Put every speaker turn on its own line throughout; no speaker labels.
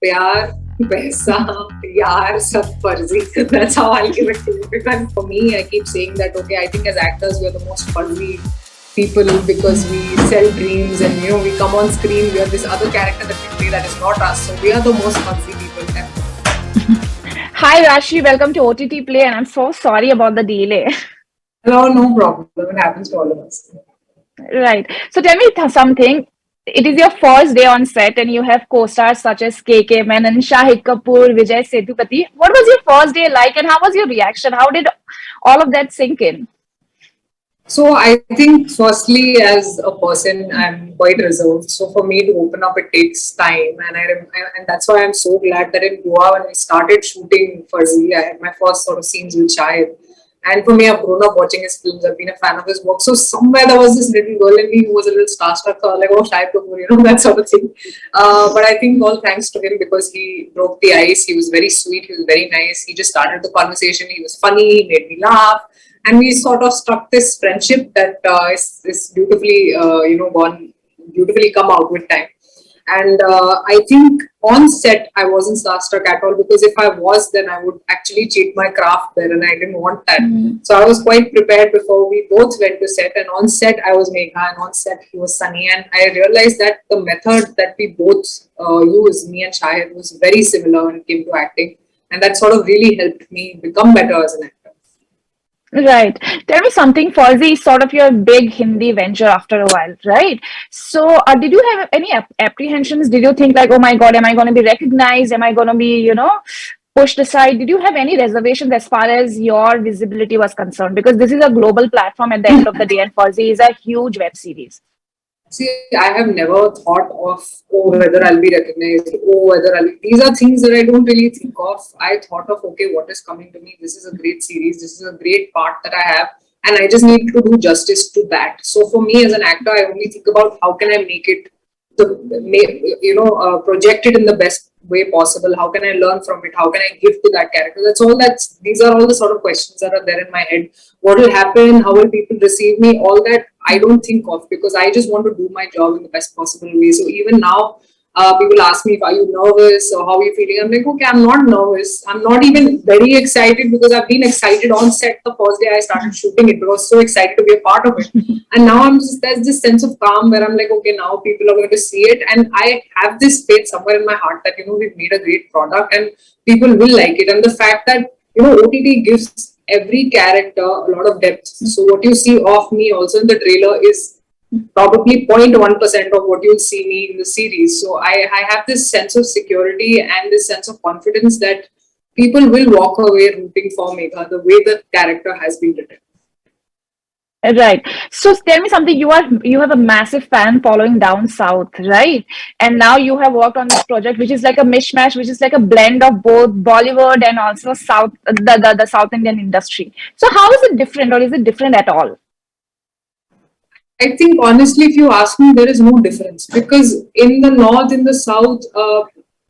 pyar, paisa, yaar, sab Farzi. That's how I'll give it to you. Because for me, I keep saying that, okay, I think as actors, we are the most Farzi people because we sell dreams and, we come on screen, we are this other character that we play that is not us. So we are the most Farzi people ever.
Hi Raashii, welcome to OTTplay, and I'm so sorry about the delay.
Hello, no problem. It happens to all of us.
Right. So tell me something. It is your first day on set, and you have co-stars such as KK Menon, Shahid Kapoor, Vijay Sethupathi. What was your first day like, and how was your reaction? How did all of that sink in?
So I think firstly, as a person, I'm quite reserved. So for me to open up, it takes time, and that's why I'm so glad that in Goa when I started shooting Farzi, I had my first sort of scenes with Shahid. And for me, I've grown up watching his films. I've been a fan of his work. So somewhere there was this little girl in me who was a little starstruck. So I was like, oh, Shahid Kapoor, that sort of thing. But I think all thanks to him because he broke the ice. He was very sweet. He was very nice. He just started the conversation. He was funny. He made me laugh. And we sort of struck this friendship that is beautifully, beautifully come out with time. And I think on set, I wasn't starstruck at all because if I was, then I would actually cheat my craft there and I didn't want that. So I was quite prepared before we both went to set. And on set, I was Megha and on set, he was Sunny. And I realized that the method that we both used, me and Shahid, was very similar when it came to acting. And that sort of really helped me become better as an actor.
Right. Tell me something. Farzi is sort of your big Hindi venture after a while, right? So, did you have any apprehensions? Did you think like, oh my God, am I going to be recognized? Am I going to be, pushed aside? Did you have any reservations as far as your visibility was concerned? Because this is a global platform at the end of the day, and Farzi is a huge web series.
See, I have never thought of, whether I'll be recognized, whether I'll be. These are things that I don't really think of. I thought of, okay, what is coming to me? This is a great series. This is a great part that I have. And I just need to do justice to that. So for me as an actor, I only think about how can I make it, project it in the best way possible. How can I learn from it? How can I give to that character? These are all the sort of questions that are there in my head. What will happen? How will people receive me? All that I don't think of because I just want to do my job in the best possible way. So even now, people ask me, are you nervous or how are you feeling? I'm like, okay, I'm not nervous. I'm not even very excited because I've been excited on set the first day I started shooting it. I was so excited to be a part of it. And now there's this sense of calm where I'm like, okay, now people are going to see it. And I have this faith somewhere in my heart that, we've made a great product and people will like it. And the fact that, OTT gives every character a lot of depth. So what you see of me also in the trailer is probably 0.1% of what you'll see me in the series. So I have this sense of security and this sense of confidence that people will walk away rooting for Megha the way the character has been written.
Right. So tell me something. You have a massive fan following down south, right? And now you have worked on this project, which is like a mishmash, which is like a blend of both Bollywood and also the South Indian industry. So how is it different, or is it different at all?
I think honestly, if you ask me, there is no difference because in the north, in the south,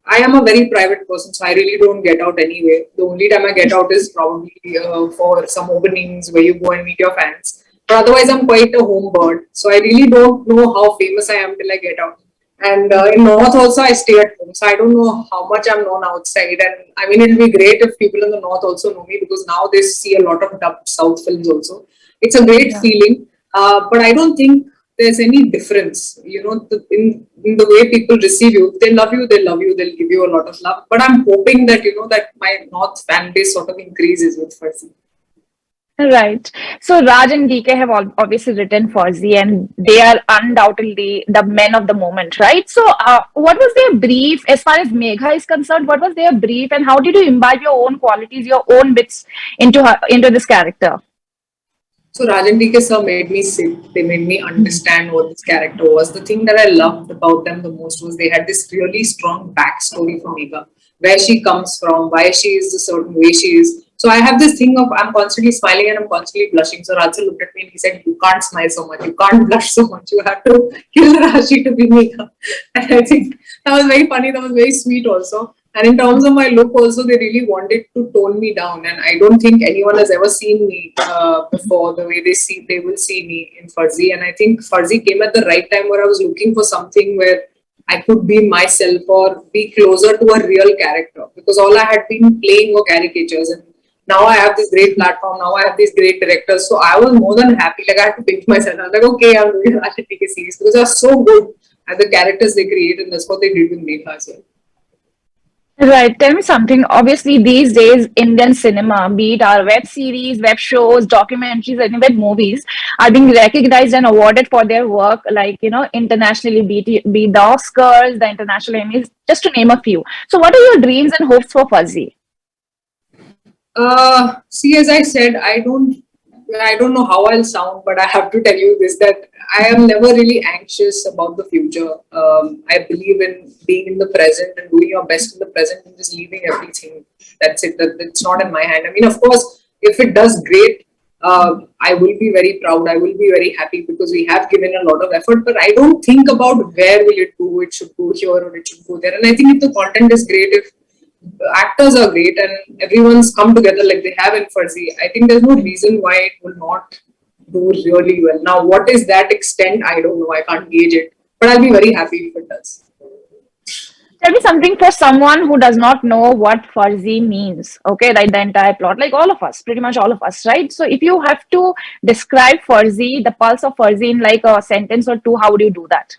I am a very private person, so I really don't get out anyway. The only time I get out is probably for some openings where you go and meet your fans. But otherwise, I'm quite a home bird, so I really don't know how famous I am till I get out. And in north also, I stay at home, so I don't know how much I'm known outside. And I mean, it'll be great if people in the north also know me because now they see a lot of dubbed south films also. It's a great feeling. But I don't think there's any difference, in the way people receive you. If they love you, they love you, they'll give you a lot of love. But I'm hoping that, that my North fan base sort of increases with Farzi.
Right. So Raj and DK have obviously written Farzi, and they are undoubtedly the men of the moment, right? So what was their brief as far as Megha is concerned? What was their brief, and how did you imbibe your own qualities, your own bits into this character?
So Raj&DK sir made me sit. They made me understand what this character was. The thing that I loved about them the most was they had this really strong backstory for Megha, where she comes from, why she is a certain way she is. So I have this thing of I'm constantly smiling and I'm constantly blushing. So Raj looked at me and he said, "You can't smile so much. You can't blush so much. You have to kill Raashii to be Megha." And I think that was very funny. That was very sweet also. And in terms of my look also, they really wanted to tone me down. And I don't think anyone has ever seen me before the way they will see me in Farzi. And I think Farzi came at the right time where I was looking for something where I could be myself or be closer to a real character, because all I had been playing were caricatures, and now I have this great platform, now I have these great directors, so I was more than happy. Like I had to pinch myself. I was like, okay, I'm doing a Raashii series because they're so good at the characters they create, and that's what they did with me as well.
Right. Tell me something. Obviously, these days, Indian cinema, be it our web series, web shows, documentaries, and even movies, are being recognized and awarded for their work, like, internationally, be it the Oscars, the international Emmys, just to name a few. So, what are your dreams and hopes for Fuzzy?
See, as I said, I don't know how I'll sound, but I have to tell you this, that I am never really anxious about the future. I believe in being in the present and doing your best in the present and just leaving everything. That's it. It's not in my hand. I mean, of course, if it does great, I will be very proud. I will be very happy because we have given a lot of effort. But I don't think about where will it go. It should go here or it should go there. And I think if the content is great, if the actors are great and everyone's come together like they have in Farzi, I think there's no reason why it will not do really well. Now, what is that extent? I don't know. I can't gauge it, but I'll be very happy if it does.
Tell me something for someone who does not know what Farzi means. Okay, right? The entire plot, like all of us, pretty much all of us, right? So, if you have to describe Farzi, the pulse of Farzi in like a sentence or two, how would you do that?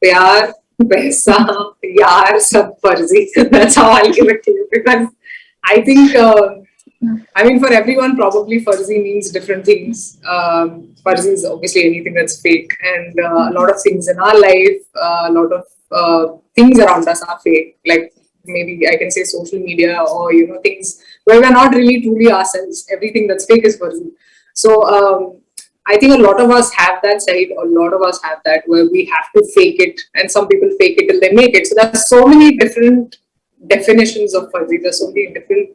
प्यार पैसा यार सब फर्जी. That's how I'll give it to you, because I think I mean, for everyone probably Farzi means different things. Farzi is obviously anything that's fake, and a lot of things in our life, a lot of things around us are fake, like maybe I can say social media, or things where we're not really truly ourselves. Everything that's fake is Farzi. So I think a lot of us have that side. A lot of us have that where we have to fake it, and some people fake it till they make it. So there's so many different definitions of Farzi. There's so many different.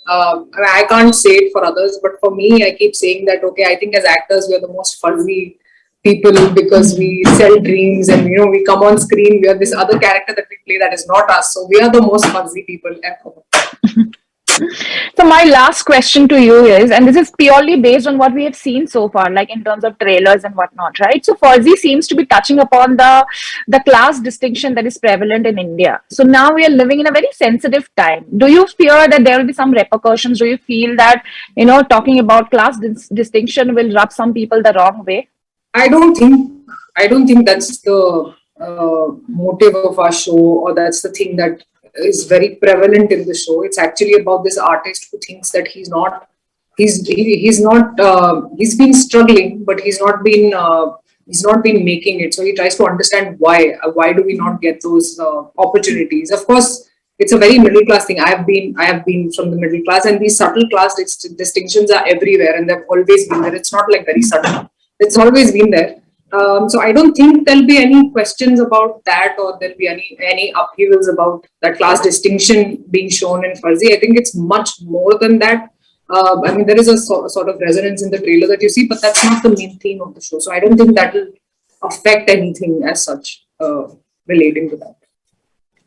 I mean, I can't say it for others, but for me, I keep saying that. Okay, I think as actors, we are the most Farzi people because we sell dreams, and we come on screen. We are this other character that we play that is not us. So we are the most Farzi people ever.
So my last question to you is, and this is purely based on what we have seen so far, like in terms of trailers and whatnot, right? So Farzi seems to be touching upon the class distinction that is prevalent in India. So now we are living in a very sensitive time. Do you fear that there will be some repercussions? Do you feel that talking about class distinction will rub some people the wrong way?
I don't think that's the motive of our show, or that's the thing that is very prevalent in the show. It's actually about this artist who thinks that he's been struggling, but he's not been making it. So he tries to understand why do we not get those opportunities. Of course, it's a very middle class thing. I have been from the middle class, and these subtle class distinctions are everywhere, and they've always been there. It's not like very subtle. It's always been there. So I don't think there'll be any questions about that, or there'll be any upheavals about that class distinction being shown in Farzi. I think it's much more than that. I mean, there is a sort of resonance in the trailer that you see, but that's not the main theme of the show. So I don't think that will affect anything as such relating to that.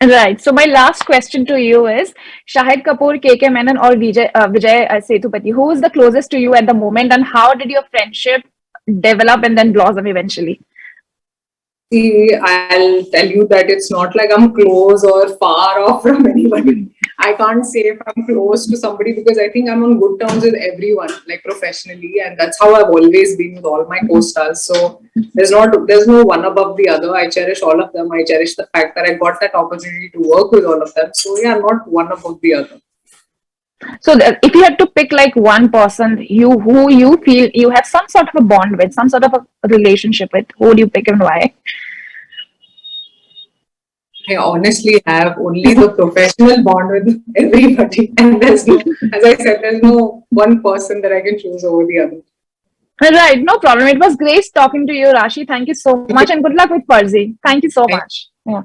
Right. So my last question to you is Shahid Kapoor, KK Menon, or Vijay Sethupathi. Who is the closest to you at the moment, and how did your friendship develop and then blossom eventually?
See, I'll tell you that it's not like I'm close or far off from anybody. I can't say if I'm close to somebody, because I think I'm on good terms with everyone, like professionally, and that's how I've always been with all my co-stars. So there's no one above the other. I cherish all of them. I cherish the fact that I got that opportunity to work with all of them. So yeah, not one above the other.
So if you had to pick like one person who you feel you have some sort of a bond with, some sort of a relationship with, who would you pick and why?
I honestly have only the professional bond with everybody, and as I said, there's no one person that I can choose over the other.
Right, no problem. It was great talking to you, Raashii. Thank you so much, and good luck with Farzi. Thank you so much. Yeah.